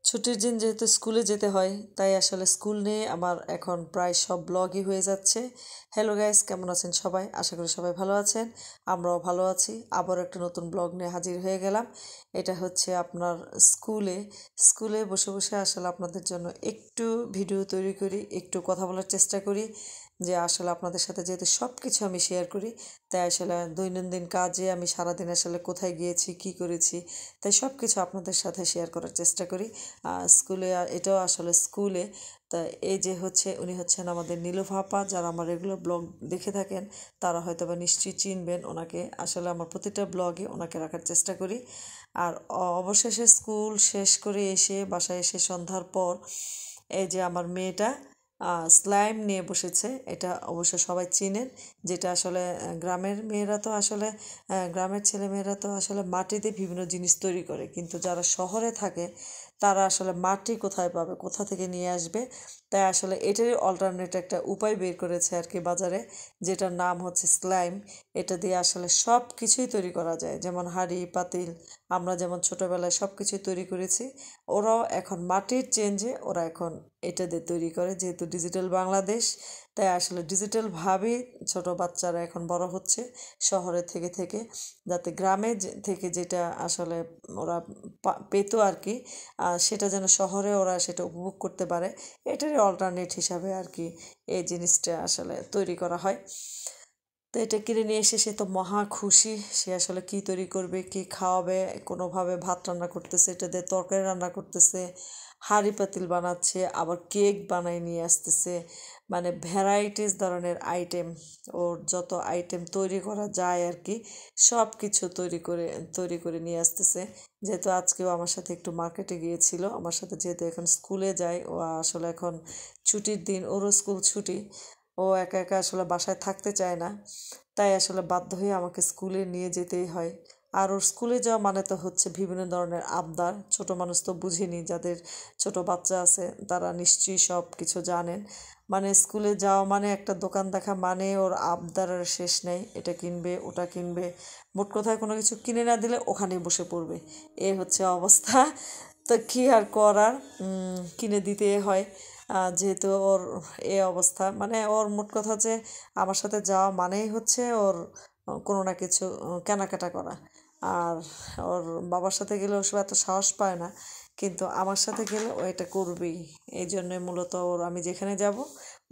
ছুটির দিন যেহেতু স্কুলে যেতে হয় তাই আসলে স্কুল নিয়ে আমার এখন প্রায় সব ব্লগই হয়ে যাচ্ছে। হ্যালো গাইস, কেমন আছেন সবাই? আশা করি সবাই ভালো আছেন, আমরাও ভালো আছি। আবার একটা নতুন ব্লগ নিয়ে হাজির হয়ে গেলাম। এটা হচ্ছে আপনার স্কুলে স্কুলে বসে বসে আসলে আপনাদের জন্য একটু ভিডিও তৈরি করি, একটু কথা বলার চেষ্টা করি যে আসলে আপনাদের সাথে যেহেতু সব কিছু আমি শেয়ার করি, তাই আসলে দৈনন্দিন কাজে আমি সারাদিন আসলে কোথায় গিয়েছি, কি করেছি, তাই সব কিছু আপনাদের সাথে শেয়ার করার চেষ্টা করি। স্কুলে এটাও আসলে স্কুলে। তা এই যে হচ্ছে উনি হচ্ছেন আমাদের নীলুফা আপা, যারা আমার রেগুলার ব্লগ দেখে থাকেন তারা হয়তো বা নিশ্চয়ই চিনবেন ওনাকে। আসলে আমার প্রতিটা ব্লগে ওনাকে রাখার চেষ্টা করি। আর অবশেষে স্কুল শেষ করে এসে বাসায় এসে সন্ধ্যার পর এই যে আমার মেয়েটা স্লাইম নিয়ে বসেছে। এটা অবশ্য সবাই চিনেন, যেটা আসলে গ্রামের মেয়েরা তো আসলে গ্রামের ছেলেমেয়েরা তো আসলে মাটিতে বিভিন্ন জিনিস তৈরি করে, কিন্তু যারা শহরে থাকে তারা আসলে মাটি কোথায় পাবে, কোথা থেকে নিয়ে আসবে। তাই আসলে এটারই অল্টারনেট একটা উপায় বের করেছে আর কি বাজারে, যেটার নাম হচ্ছে স্লাইম। এটা দিয়ে আসলে সব কিছুই তৈরি করা যায়, যেমন হাঁড়ি পাতিল আমরা যেমন ছোটোবেলায় সব কিছুই তৈরি করেছি, ওরাও এখন মাটির চেঞ্জে ওরা এখন এটা দিয়ে তৈরি করে। যেহেতু ডিজিটাল বাংলাদেশ, তাই আসলে ডিজিটালভাবেই ছোট বাচ্চারা এখন বড় হচ্ছে শহরের থেকে থেকে, যাতে গ্রামে থেকে যেটা আসলে ওরা পেতো আর কি, সেটা যেন শহরে ওরা সেটা উপভোগ করতে পারে। এটারই অল্টারনেট হিসাবে আর কি এই জিনিসটা আসলে তৈরি করা হয়। তো এটা কিনে নিয়ে এসে সে তো মহা খুশি। সে আসলে কি তৈরি করবে, কি খাওয়াবে, কোনোভাবে ভাত রান্না করতেছে, এটা দিয়ে তরকারি রান্না করতেছে, হাঁড়ি পাতিল বানাচ্ছে, আবার কেক বানায় নিয়ে আসতেছে। মানে ভ্যারাইটিস ধরনের আইটেম, ওর যত আইটেম তৈরি করা যায় আর কি সব কিছু তৈরি করে নিয়ে আসতেছে। যেহেতু আজকেও আমার সাথে একটু মার্কেটে গিয়েছিল আমার সাথে, যেহেতু এখন স্কুলে যায় ও, আসলে এখন ছুটির দিন, ওরও স্কুল ছুটি, ও একা একা আসলে বাসায় থাকতে চায় না, তাই আসলে বাধ্য হয়ে আমাকে স্কুলে নিয়ে যেতেই হয়। আর ওর স্কুলে যাওয়া মানে তো হচ্ছে বিভিন্ন ধরনের আবদার। ছোট মানুষ তো বুঝিনি, যাদের ছোট বাচ্চা আছে তারা নিশ্চয়ই সব কিছু জানেন। মানে স্কুলে যাওয়া মানে একটা দোকান দেখা মানে ওর আবদারের শেষ নেই, এটা কিনবে ওটা কিনবে, মোট কথায় কোনো কিছু কিনে না দিলে ওখানেই বসে পড়বে। এ হচ্ছে অবস্থা। তো কী আর করার, কিনে দিতে হয়। যেহেতু ওর এ অবস্থা, মানে ওর মোট কথা যে আমার সাথে যাওয়া মানেই হচ্ছে ওর কোনো না কিছু কেনাকাটা করা। আর ওর বাবার সাথে গেলে ওসব এত সাহস পায় না, কিন্তু আমার সাথে গেলে ও এটা করবেই। এই জন্যে মূলত ওর আমি যেখানে যাব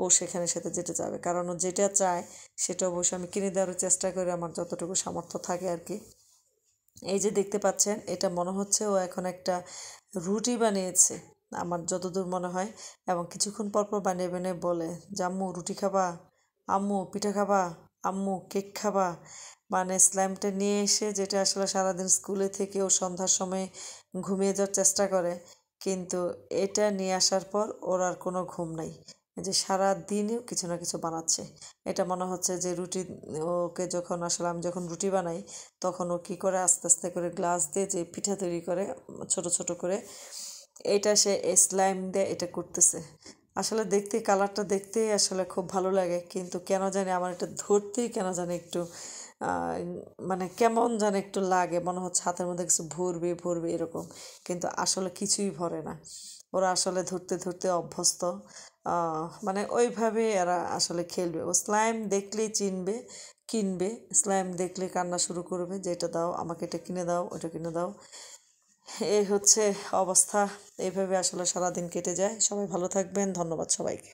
ও সেখানে সাথে যেতে যাবে, কারণ ও যেটা চায় সেটা অবশ্যই আমি কিনে দেওয়ার চেষ্টা করি আমার যতটুকু সামর্থ্য থাকে আর কি। এই যে দেখতে পাচ্ছেন, এটা মনে হচ্ছে ও এখন একটা রুটি বানিয়েছে আমার যতদূর মনে হয়, এবং কিছুক্ষণ পর পর বানিয়ে বানিয়ে বলে যে আম্মু রুটি খাবা, আম্মু পিঠা খাবা, আম্মু কেক খাবা। মানে স্ল্যামটা নিয়ে এসে, যেটা আসলে সারাদিন স্কুলে থেকে ও সন্ধ্যার সময় ঘুমিয়ে যাওয়ার চেষ্টা করে, কিন্তু এটা নিয়ে আসার পর ওর আর কোনো ঘুম নাই, যে সারা দিনও কিছু না কিছু বানাচ্ছে। এটা মনে হচ্ছে যে রুটি, ওকে যখন আসলে আমি যখন রুটি বানাই তখন ও কী করে আস্তে আস্তে করে গ্লাস দিয়ে যে পিঠা তৈরি করে ছোট ছোট করে, এইটা সে স্লাইম দিয়ে এটা করতেছে। আসলে দেখতে, কালারটা দেখতে আসলে খুব ভালো লাগে, কিন্তু কেন জানি আমার এটা ধরতেই কেন জানি একটু মানে কেমন জানি একটু লাগে, মনে হচ্ছে হাতের মধ্যে কিছু ভরবে ভরবে এরকম, কিন্তু আসলে কিছুই ভরে না। ওরা আসলে ধরতে ধরতে অভ্যস্ত। মানে ওইভাবে এরা আসলে খেলবে। ও স্লাইম দেখলেই চিনবে, কিনবে। স্লাইম দেখলে কান্না শুরু করবে যে এটা দাও আমাকে, এটা কিনে দাও, ওটা কিনে দাও। এই হচ্ছে অবস্থা। এইভাবে আসলে সারাদিন কেটে যায়। সবাই ভালো থাকবেন, ধন্যবাদ সবাইকে।